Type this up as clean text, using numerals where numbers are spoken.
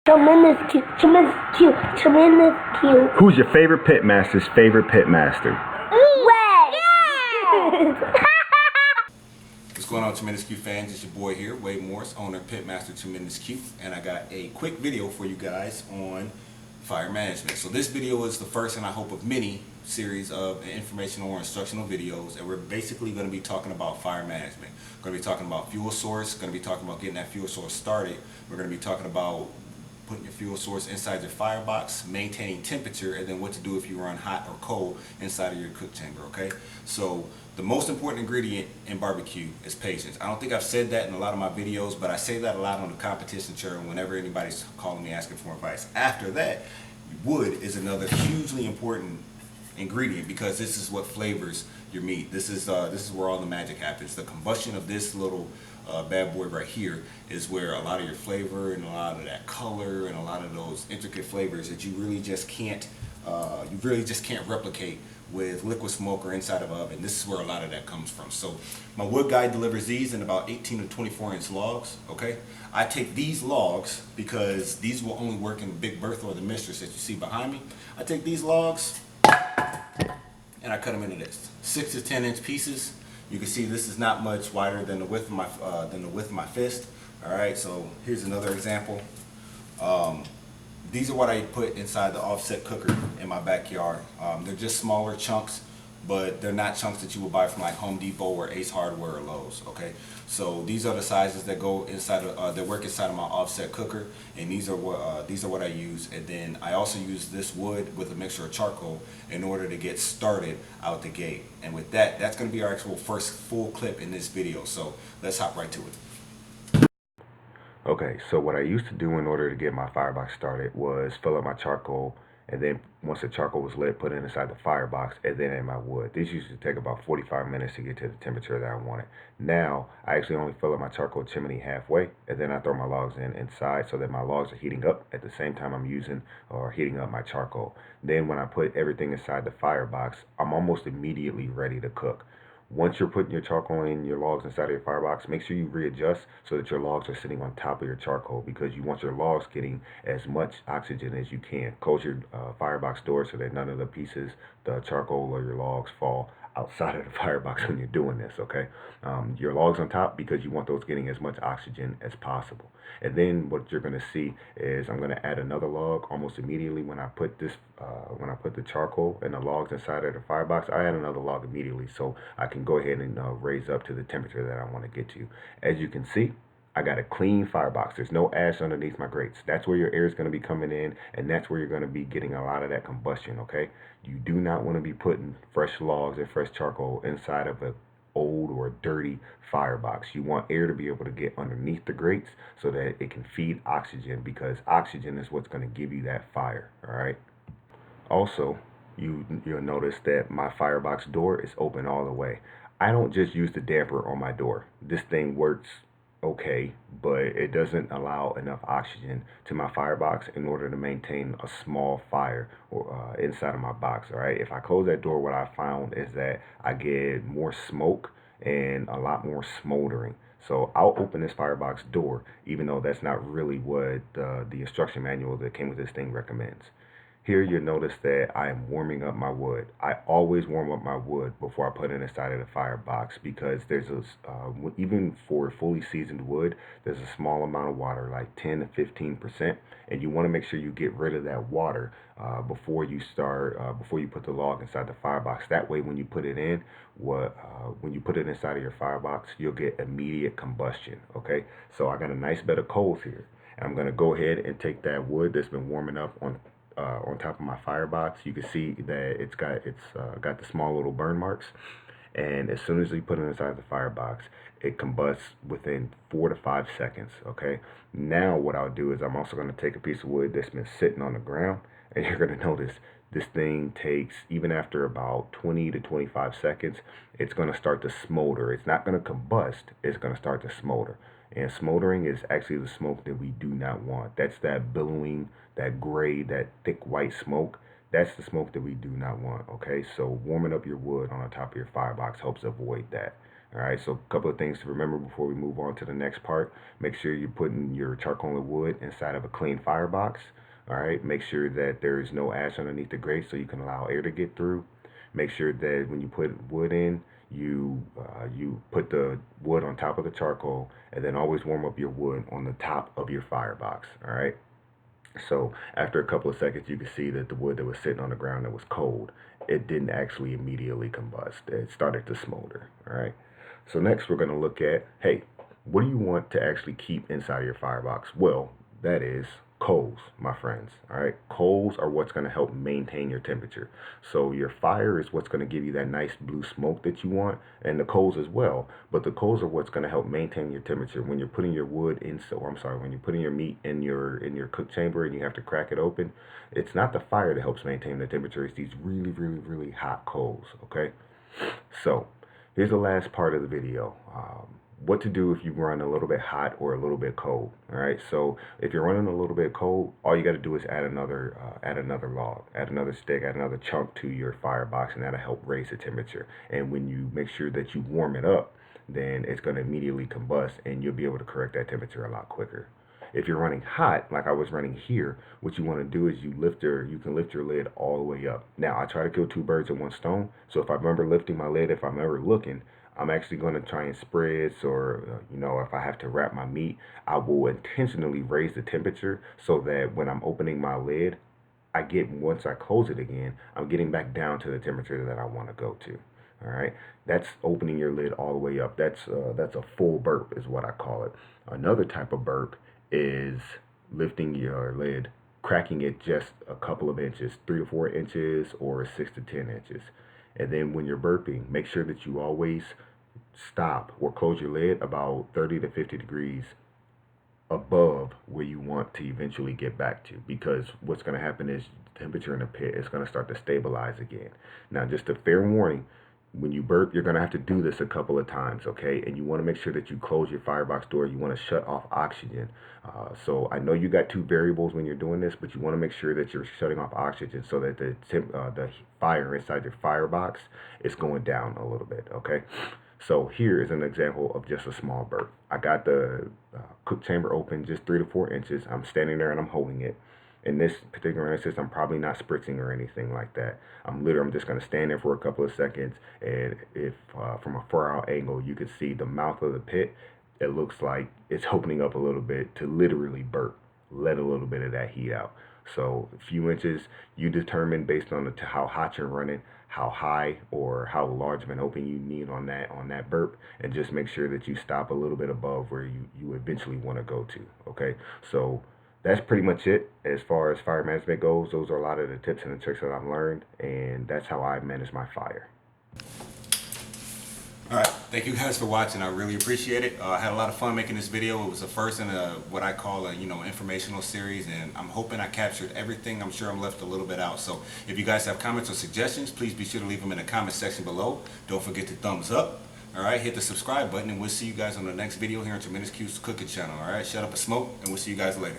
Tremendous cute, tremendous cute, tremendous cute. Who's your favorite Pitmaster's favorite Pitmaster? Yeah. What's going on, Tremendous Cute fans? It's your boy here, Wade Morris, owner of Pitmaster Tremendous Cute, and I got a quick video for you guys on fire management. So this video is the first, and I hope of many series of informational or instructional videos, and we're basically going to be talking about fire management. We're going to be talking about fuel source, going to be talking about getting that fuel source started. We're going to be talking about putting your fuel source inside your firebox, maintaining temperature, and then what to do if you run hot or cold inside of your cook chamber, okay? So the most important ingredient in barbecue is patience. I don't think I've said that in a lot of my videos, but I say that a lot on the competition chair whenever anybody's calling me asking for advice. After that, wood is another hugely important ingredient because this is what flavors your meat. This is where all the magic happens. The combustion of this little bad boy right here is where a lot of your flavor and a lot of that color and a lot of those intricate flavors that you really just can't replicate with liquid smoke or inside of an oven. This is where a lot of that comes from. So my wood guy delivers these in about 18 to 24 inch logs, okay? I take these logs because these will only work in Big Bertha or the Mistress that you see behind me. I take these logs and I cut them into this 6 to 10 inch pieces. You can see this is not much wider than the width of my fist. All right, so here's another example. These are what I put inside the offset cooker in my backyard. They're just smaller chunks, but they're not chunks that you would buy from like Home Depot or Ace Hardware or Lowe's. Okay, so these are the sizes that go inside that work inside of my offset cooker, and these are what I use. And then I also use this wood with a mixture of charcoal in order to get started out the gate. And with that, that's going to be our actual first full clip in this video. So let's hop right to it. Okay, so what I used to do in order to get my firebox started was fill up my charcoal, and then once the charcoal was lit, put it inside the firebox, and then in my wood. This used to take about 45 minutes to get to the temperature that I wanted. Now, I actually only fill up my charcoal chimney halfway, and then I throw my logs inside so that my logs are heating up at the same time I'm using or heating up my charcoal. Then when I put everything inside the firebox, I'm almost immediately ready to cook. Once you're putting your charcoal and your logs inside of your firebox, make sure you readjust so that your logs are sitting on top of your charcoal, because you want your logs getting as much oxygen as you can. Close your firebox door so that none of the pieces, the charcoal or your logs, fall outside of the firebox when you're doing this, okay? Your logs on top because you want those getting as much oxygen as possible. And then what you're gonna see is I'm gonna add another log almost immediately when I put this, when I put the charcoal and the logs inside of the firebox. I add another log immediately so I can go ahead and raise up to the temperature that I want to get to. As you can see, I got a clean firebox. There's no ash underneath my grates. That's where your air is going to be coming in, and that's where you're going to be getting a lot of that combustion, okay? You do not want to be putting fresh logs and fresh charcoal inside of an old or dirty firebox. You want air to be able to get underneath the grates so that it can feed oxygen, because oxygen is what's going to give you that fire, all right? Also, you'll notice that my firebox door is open all the way. I don't just use the damper on my door. This thing works okay, but it doesn't allow enough oxygen to my firebox in order to maintain a small fire or inside of my box. All right, if I close that door, what I found is that I get more smoke and a lot more smoldering. So I'll open this firebox door, even though that's not really what the instruction manual that came with this thing recommends. Here you'll notice that I am warming up my wood. I always warm up my wood before I put it inside of the firebox, because there's even for fully seasoned wood, there's a small amount of water, like 10 to 15%, and you want to make sure you get rid of that water before you put the log inside the firebox. That way, when you put it in, when you put it inside of your firebox, you'll get immediate combustion. Okay, so I got a nice bed of coals here, and I'm gonna go ahead and take that wood that's been warming up on top of my firebox. You can see that it's got the small little burn marks, and as soon as you put it inside the firebox, it combusts within 4 to 5 seconds. Okay, now what I'll do is I'm also going to take a piece of wood that's been sitting on the ground, and you're going to notice this thing takes, even after about 20 to 25 seconds, it's going to start to smolder. It's not going to combust, it's going to start to smolder. And smoldering is actually the smoke that we do not want. That's that billowing, that gray, that thick white smoke. That's the smoke that we do not want, okay? So warming up your wood on the top of your firebox helps avoid that. All right, so a couple of things to remember before we move on to the next part. Make sure you're putting your charcoal and wood inside of a clean firebox. All right, make sure that there is no ash underneath the grate so you can allow air to get through. Make sure that when you put wood in, you put the wood on top of the charcoal, and then always warm up your wood on the top of your firebox. All right. So after a couple of seconds, you can see that the wood that was sitting on the ground that was cold, it didn't actually immediately combust. It started to smolder. All right. So next we're going to look at, hey, what do you want to actually keep inside of your firebox? Well, that is coals, my friends. All right. Coals are what's going to help maintain your temperature. So your fire is what's going to give you that nice blue smoke that you want, and the coals as well. But the coals are what's going to help maintain your temperature. When you're putting your wood in, when you're putting your meat in your cook chamber and you have to crack it open, it's not the fire that helps maintain the temperature. It's these really, really, really hot coals. Okay. So here's the last part of the video. What to do if you run a little bit hot or a little bit cold. All right, so if you're running a little bit cold, all you got to do is add another log, add another stick, add another chunk to your firebox, and that'll help raise the temperature. And when you make sure that you warm it up, then it's going to immediately combust, and you'll be able to correct that temperature a lot quicker. If you're running hot, like I was running here, what you want to do is you can lift your lid all the way up. Now, I try to kill two birds with one stone. So if I remember lifting my lid, if I'm ever looking, I'm actually going to try and spritz, or if I have to wrap my meat, I will intentionally raise the temperature so that when I'm opening my lid, once I close it again, I'm getting back down to the temperature that I want to go to. All right, that's opening your lid all the way up. That's a full burp is what I call it. Another type of burp is lifting your lid, cracking it just a couple of inches, 3 to 4 inches or 6 to 10 inches. And then when you're burping, make sure that you always stop or close your lid about 30 to 50 degrees above where you want to eventually get back to, because what's going to happen is the temperature in the pit is going to start to stabilize again. Now, just a fair warning, when you burp, you're going to have to do this a couple of times, okay? And you want to make sure that you close your firebox door. You want to shut off oxygen. So I know you got two variables when you're doing this, but you want to make sure that you're shutting off oxygen so that the fire inside your firebox is going down a little bit, okay? So here is an example of just a small burp. I got the cook chamber open just 3 to 4 inches. I'm standing there and I'm holding it. In this particular instance, I'm probably not spritzing or anything like that. I'm just going to stand there for a couple of seconds, and if from a far-out angle, you can see the mouth of the pit. It looks like it's opening up a little bit to literally burp, let a little bit of that heat out. So a few inches, you determine based on how hot you're running, how high or how large of an open you need on that burp, and just make sure that you stop a little bit above where you eventually want to go to. Okay, so that's pretty much it as far as fire management goes. Those are a lot of the tips and the tricks that I've learned, and that's how I manage my fire. All right, thank you guys for watching. I really appreciate it. I had a lot of fun making this video. It was the first in what I call a informational series, and I'm hoping I captured everything. I'm sure I'm left a little bit out. So if you guys have comments or suggestions, please be sure to leave them in the comment section below. Don't forget to thumbs up. All right, hit the subscribe button, and we'll see you guys on the next video here on Tremendous Q's cooking channel. All right, shut up and smoke, and we'll see you guys later.